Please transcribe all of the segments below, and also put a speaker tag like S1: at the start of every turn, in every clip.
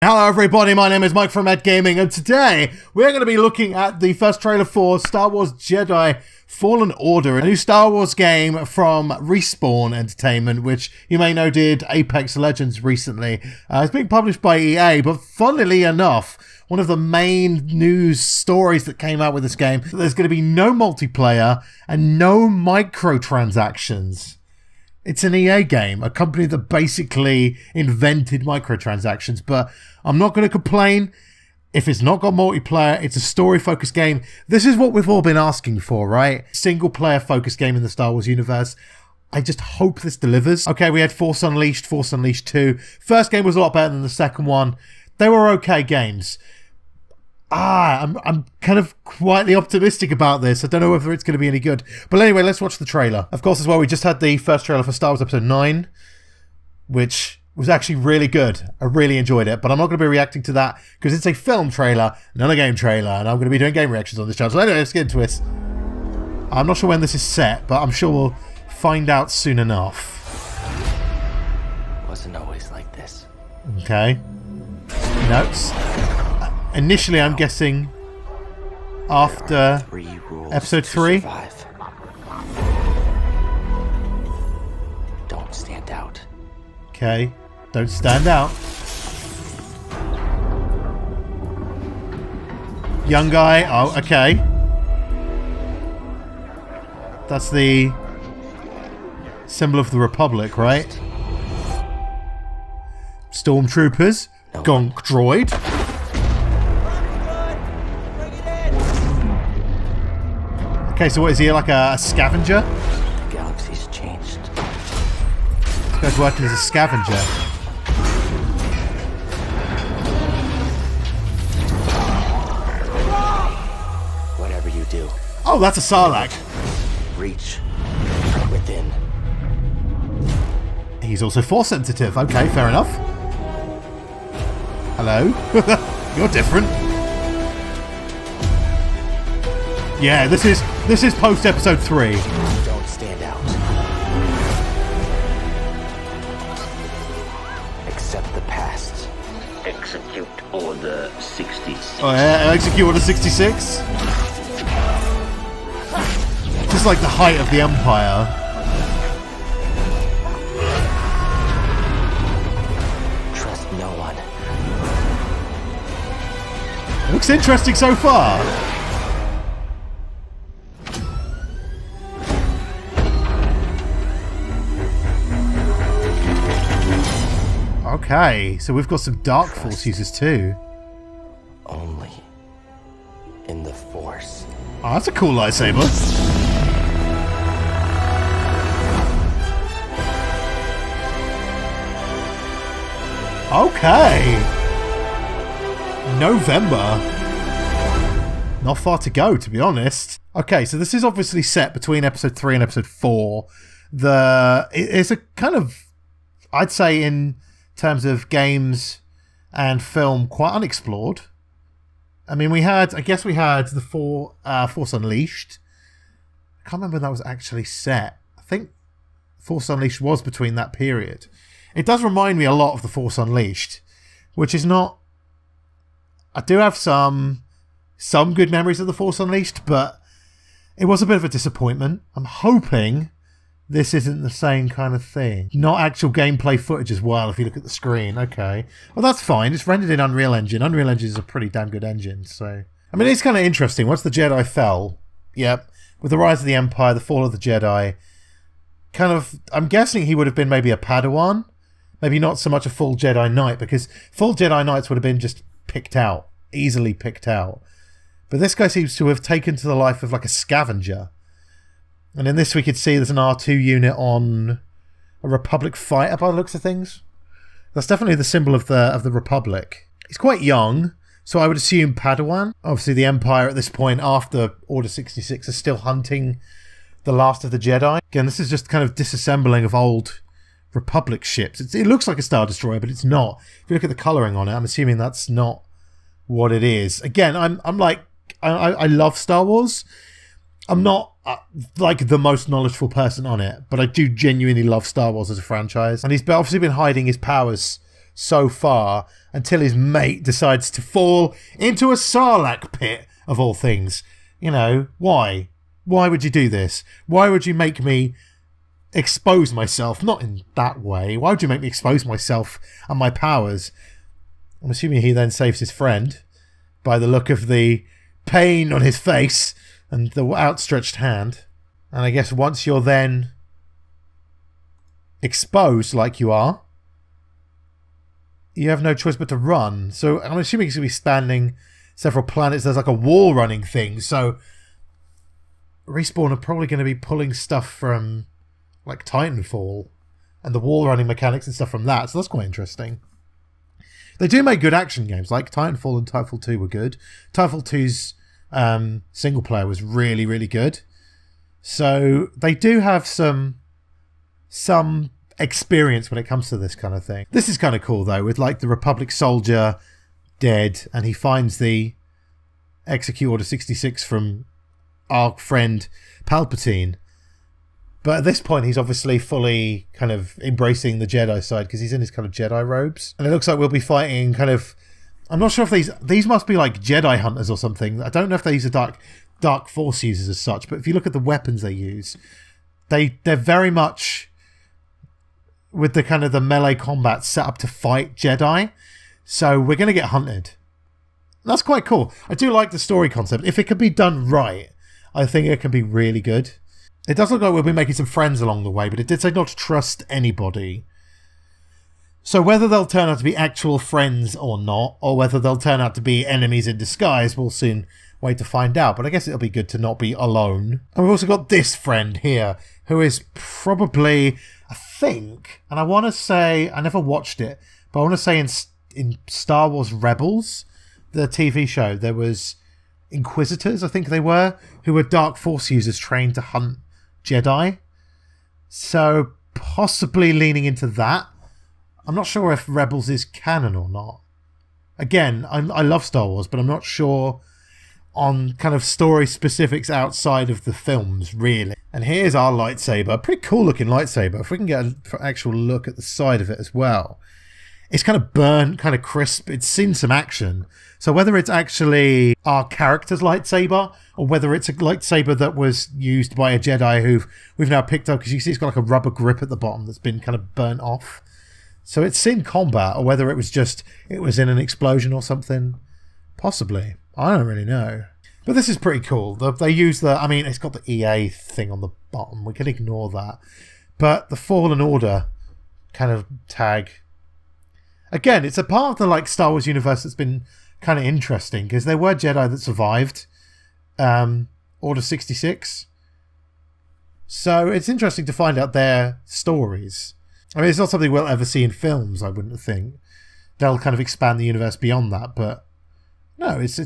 S1: Hello everybody, my name is Mike from m.a.d Gaming, and today we're going to be looking at the first trailer for Star Wars Jedi Fallen Order, a new Star Wars game from Respawn Entertainment, which you may know did Apex Legends recently. It's being published by EA, but funnily enough, one of the main news stories that came out with this game, there's going to be no multiplayer and no microtransactions. It's an EA game, a company that basically invented microtransactions, but I'm not going to complain. If it's not got multiplayer, it's a story-focused game. This is what we've all been asking for, right? Single-player focused game in the Star Wars universe. I just hope this delivers. Okay, we had Force Unleashed 2. First game was a lot better than the second one. They were okay games. I'm kind of quietly optimistic about this. I don't know whether it's going to be any good. But anyway, let's watch the trailer. Of course, as well, we just had the first trailer for Star Wars Episode 9, which was actually really good. I really enjoyed it. But I'm not going to be reacting to that because it's a film trailer, not a game trailer. And I'm going to be doing game reactions on this channel. So anyway, let's get into it. I'm not sure when this is set, but I'm sure we'll find out soon enough.
S2: Wasn't always like this.
S1: Okay. Notes. Initially, I'm guessing after Episode 3.
S2: Don't stand out.
S1: Okay, don't stand out. Young guy. Oh, okay. That's the symbol of the Republic, right? Stormtroopers. Gonk droid. Okay, so what is he, like a scavenger?
S2: The galaxy's changed.
S1: This guy's working as a scavenger.
S2: Whatever you do.
S1: Oh, that's a Sarlacc.
S2: Reach within.
S1: He's also force sensitive. Okay, fair enough. Hello? You're different. Yeah, this is post Episode 3.
S2: Don't stand out. Accept the past.
S3: Execute Order 66.
S1: Oh yeah, execute Order 66. Just like the height of the Empire.
S2: Trust no one.
S1: Looks interesting so far. Okay, so we've got some Dark Force users too.
S2: Only in the Force.
S1: Oh, that's a cool lightsaber. Okay. November. Not far to go, to be honest. Okay, so this is obviously set between Episode 3 and Episode 4. It's a kind of, I'd say in terms of games and film, quite unexplored. I mean, I guess we had the Force Unleashed. I can't remember when that was actually set. I think Force Unleashed was between that period. It does remind me a lot of the Force Unleashed, which is not... I do have some good memories of the Force Unleashed, but it was a bit of a disappointment. I'm hoping this isn't the same kind of thing. Not actual gameplay footage as well, if you look at the screen. Okay. Well, that's fine. It's rendered in Unreal Engine. Unreal Engine is a pretty damn good engine, so... I mean, it's kind of interesting. Once the Jedi fell, yep, with the rise of the Empire, the fall of the Jedi, kind of... I'm guessing he would have been maybe a Padawan. Maybe not so much a full Jedi Knight, because full Jedi Knights would have been just picked out. Easily picked out. But this guy seems to have taken to the life of like a scavenger. And in this we could see there's an R2 unit on a Republic fighter by the looks of things. That's definitely the symbol of the Republic. He's quite young, so I would assume Padawan. Obviously the Empire at this point, after Order 66, is still hunting the last of the Jedi. Again, this is just kind of disassembling of old Republic ships. It looks like a Star Destroyer, but it's not. If you look at the colouring on it, I'm assuming that's not what it is. Again, I'm like... I love Star Wars. I'm not like the most knowledgeable person on it, but I do genuinely love Star Wars as a franchise. And he's obviously been hiding his powers so far until his mate decides to fall into a sarlacc pit, of all things. You know, why? Why would you do this? Why would you make me expose myself? Not in that way. Why would you make me expose myself and my powers? I'm assuming he then saves his friend by the look of the pain on his face and the outstretched hand. And I guess once you're then exposed like you are, you have no choice but to run. So I'm assuming he's going to be spanning several planets. There's like a wall running thing. So Respawn are probably going to be pulling stuff from like Titanfall and the wall running mechanics and stuff from that. So that's quite interesting. They do make good action games. Like Titanfall and Titanfall 2 were good. Titanfall 2's single player was really, really good. So they do have some experience when it comes to this kind of thing. This is kind of cool though, with like the Republic soldier dead and he finds the Execute Order 66 from our friend Palpatine. But at this point he's obviously fully kind of embracing the Jedi side because he's in his kind of Jedi robes. And it looks like we'll be fighting kind of... I'm not sure if these must be like Jedi hunters or something. I don't know if these are dark Force users as such, but if you look at the weapons they use, they're very much with the kind of the melee combat set up to fight Jedi. So we're going to get hunted. That's quite cool. I do like the story concept. If it could be done right, I think it can be really good. It does look like we'll be making some friends along the way, but it did say not to trust anybody. So whether they'll turn out to be actual friends or not, or whether they'll turn out to be enemies in disguise, we'll soon wait to find out. But I guess it'll be good to not be alone. And we've also got this friend here, who is probably, I think, and I want to say, I never watched it, but I want to say in Star Wars Rebels, the TV show, there was Inquisitors, I think they were, who were Dark Force users trained to hunt Jedi. So possibly leaning into that. I'm not sure if Rebels is canon or not. Again, I love Star Wars, but I'm not sure on kind of story specifics outside of the films, really. And here's our lightsaber. Pretty cool looking lightsaber. If we can get an actual look at the side of it as well. It's kind of burnt, kind of crisp. It's seen some action. So whether it's actually our character's lightsaber or whether it's a lightsaber that was used by a Jedi who we've now picked up, because you see it's got like a rubber grip at the bottom that's been kind of burnt off. So it's seen combat, or whether it was just, it was in an explosion or something. Possibly. I don't really know. But this is pretty cool. They use I mean, it's got the EA thing on the bottom. We can ignore that. But the Fallen Order kind of tag. Again, it's a part of the like Star Wars universe that's been kind of interesting, because there were Jedi that survived Order 66. So it's interesting to find out their stories. I mean, it's not something we'll ever see in films, I wouldn't think. They'll kind of expand the universe beyond that, but no, it's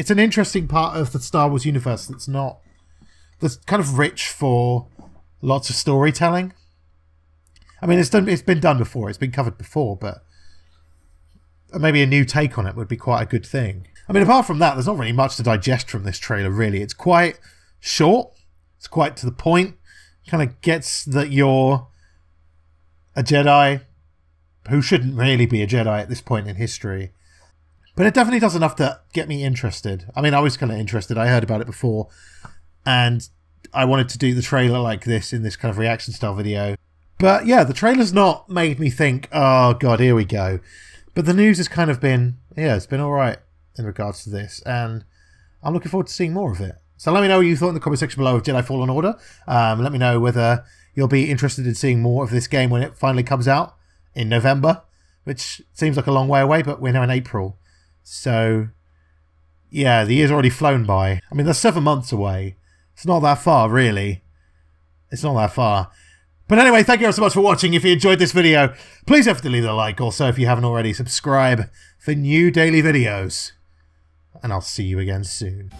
S1: an interesting part of the Star Wars universe that's kind of rich for lots of storytelling. I mean, it's been done before, it's been covered before, but maybe a new take on it would be quite a good thing. I mean, apart from that, there's not really much to digest from this trailer, really. It's quite short, it's quite to the point, kind of gets that you're a Jedi who shouldn't really be a Jedi at this point in history. But it definitely does enough to get me interested. I mean, I was kind of interested. I heard about it before. And I wanted to do the trailer like this in this kind of reaction style video. But yeah, the trailer's not made me think, oh God, here we go. But the news has kind of been, yeah, it's been alright in regards to this. And I'm looking forward to seeing more of it. So let me know what you thought in the comment section below of Jedi Fallen Order. Let me know whether you'll be interested in seeing more of this game when it finally comes out in November, which seems like a long way away, but we're now in April. So, yeah, the year's already flown by. I mean, that's 7 months away. It's not that far, really. It's not that far. But anyway, thank you all so much for watching. If you enjoyed this video, please have to leave a like. Also, if you haven't already, subscribe for new daily videos. And I'll see you again soon.